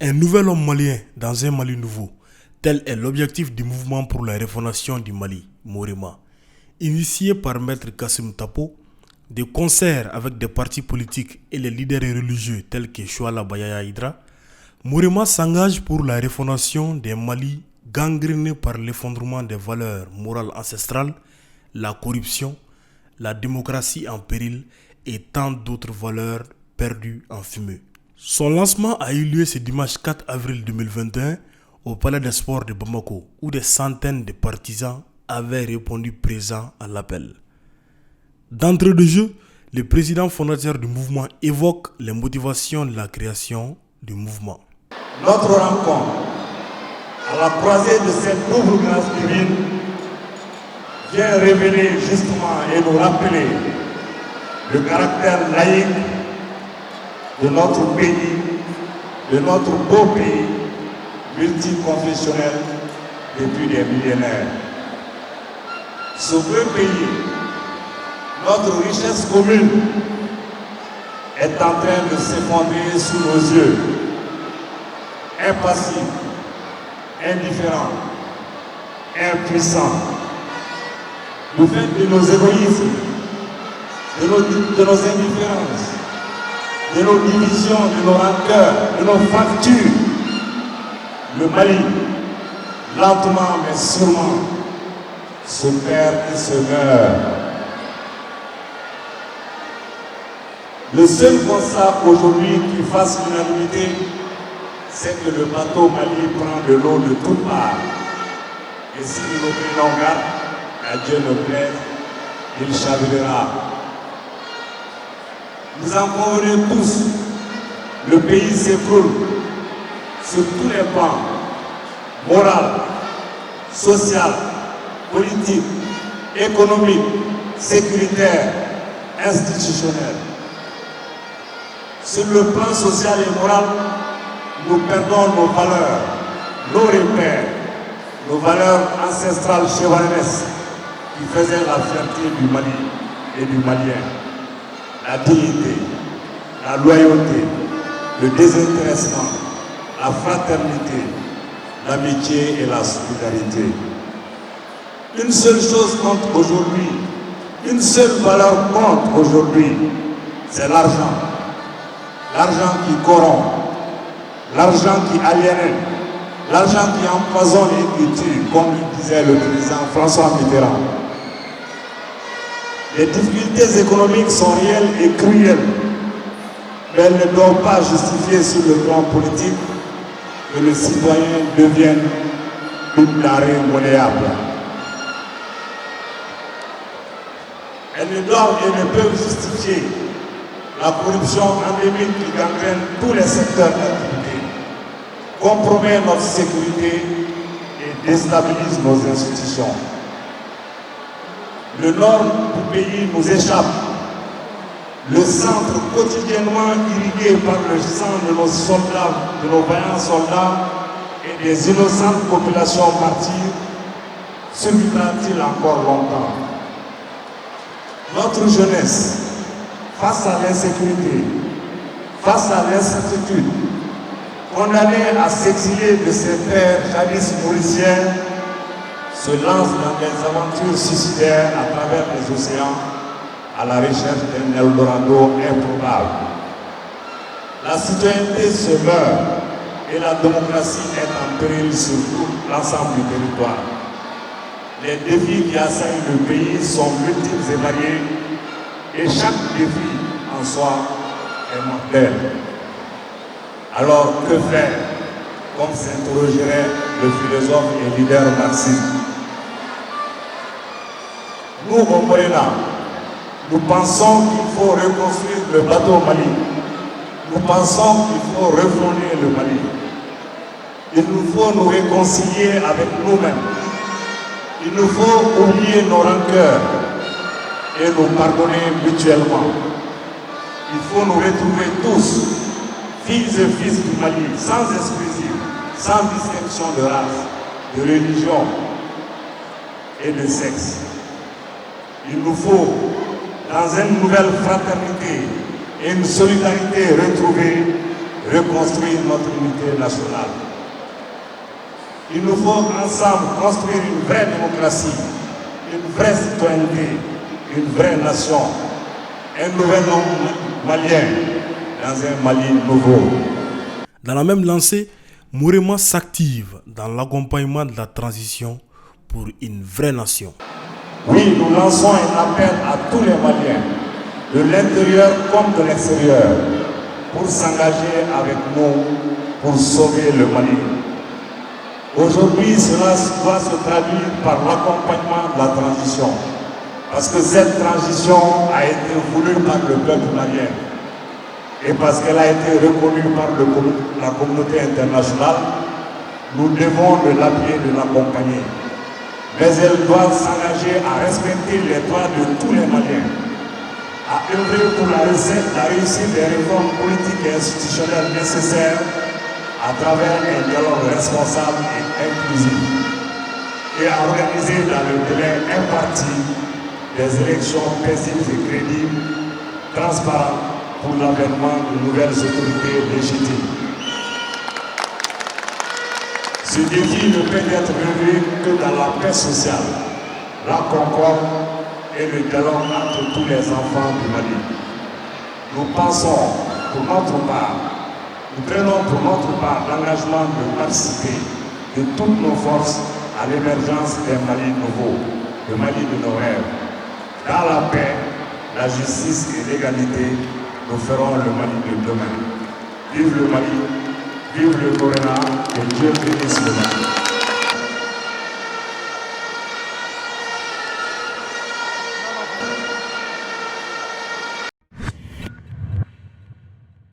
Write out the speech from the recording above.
Un nouvel homme malien dans un Mali nouveau. Tel est l'objectif du mouvement pour la refondation du Mali, Morema. Initié par Maître Kassim Tapo, de concert avec des partis politiques et les leaders religieux tels que Chouala Bayaya Hydra, Morema s'engage pour la refondation d'un Mali gangréné par l'effondrement des valeurs morales ancestrales, la corruption, la démocratie en péril et tant d'autres valeurs perdues en fumée. Son lancement a eu lieu ce dimanche 4 avril 2021 au Palais des Sports de Bamako, où des centaines de partisans avaient répondu présents à l'appel. D'entrée de jeu, le président fondateur du mouvement évoque les motivations de la création du mouvement. Notre rencontre, à la croisée de cette double grâce divine, vient révéler justement et nous rappeler le caractère laïque de notre pays, de notre beau pays, multiconfessionnel depuis des millénaires. Ce beau pays, notre richesse commune, est en train de s'effondrer sous nos yeux. Impassif, indifférent, impuissant. Du fait de nos égoïsmes, de nos indifférences, de nos divisions, de nos rancœurs, de nos fractures, le Mali, lentement mais sûrement, se perd et se meurt. Le seul constat aujourd'hui qui fasse l'unanimité, c'est que le bateau Mali prend de l'eau de toutes parts. Et si nous ne prenons garde, à Dieu ne plaise, il chavirera. Nous en convenons tous, le pays s'écroule sur tous les plans, moral, social, politique, économique, sécuritaire, institutionnel. Sur le plan social et moral, nous perdons nos valeurs, nos repères, nos valeurs ancestrales chevaleresques qui faisaient la fierté du Mali et du Malien. La dignité, la loyauté, le désintéressement, la fraternité, l'amitié et la solidarité. Une seule chose compte aujourd'hui, une seule valeur compte aujourd'hui, c'est l'argent. L'argent qui corrompt, l'argent qui aliène, l'argent qui empoisonne et qui tue, comme le disait le président François Mitterrand. Les difficultés économiques sont réelles et cruelles, mais elles ne doivent pas justifier sur le plan politique que le citoyen devienne une denrée monnayable. Elles ne doivent et ne peuvent justifier la corruption endémique qui gangrène tous les secteurs d'activité, compromet notre sécurité et déstabilise nos institutions. Le nord du pays nous échappe. Le centre quotidiennement irrigué par le sang de nos soldats, de nos vaillants soldats et des innocentes populations martyres, survivra-t-il encore longtemps? Notre jeunesse, face à l'insécurité, face à l'incertitude, condamnée à s'exiler de ses terres jadis mauriciennes, se lance dans des aventures suicidaires à travers les océans à la recherche d'un Eldorado improbable. La citoyenneté se meurt et la démocratie est en péril sur tout l'ensemble du territoire. Les défis qui assaillent le pays sont multiples et variés et chaque défi en soi est mortel. Alors que faire, comme s'interrogerait le philosophe et leader marxiste? Nous, au Morena, nous pensons qu'il faut reconstruire le bateau Mali. Nous pensons qu'il faut refonder le Mali. Il nous faut nous réconcilier avec nous-mêmes. Il nous faut oublier nos rancœurs et nous pardonner mutuellement. Il faut nous retrouver tous, filles et fils du Mali, sans exclusive, sans distinction de race, de religion et de sexe. Il nous faut, dans une nouvelle fraternité et une solidarité retrouvée, reconstruire notre unité nationale. Il nous faut ensemble construire une vraie démocratie, une vraie citoyenneté, une vraie nation, un nouvel homme malien dans un Mali nouveau. Dans la même lancée, Mourema s'active dans l'accompagnement de la transition pour une vraie nation. Oui, nous lançons un appel à tous les Maliens, de l'intérieur comme de l'extérieur, pour s'engager avec nous pour sauver le Mali. Aujourd'hui, cela doit se traduire par l'accompagnement de la transition, parce que cette transition a été voulue par le peuple malien et parce qu'elle a été reconnue par la communauté internationale, nous devons de l'appuyer, de l'accompagner. Mais elle doit s'engager à respecter les droits de tous les Maliens, à œuvrer pour la réussite des réformes politiques et institutionnelles nécessaires à travers un dialogue responsable et inclusif, et à organiser dans le délai imparti des élections paisibles et crédibles, transparentes pour l'avènement de nouvelles autorités légitimes. Ce défi ne peut être relevé que dans la paix sociale, la concorde et le dialogue entre tous les enfants du Mali. Nous pensons, pour notre part, nous prenons pour notre part l'engagement de participer de toutes nos forces à l'émergence d'un Mali nouveau, le Mali de nos rêves. Dans la paix, la justice et l'égalité, nous ferons le Mali de demain. Vive le Mali, vive le Corona et Dieu bénisse le Mali.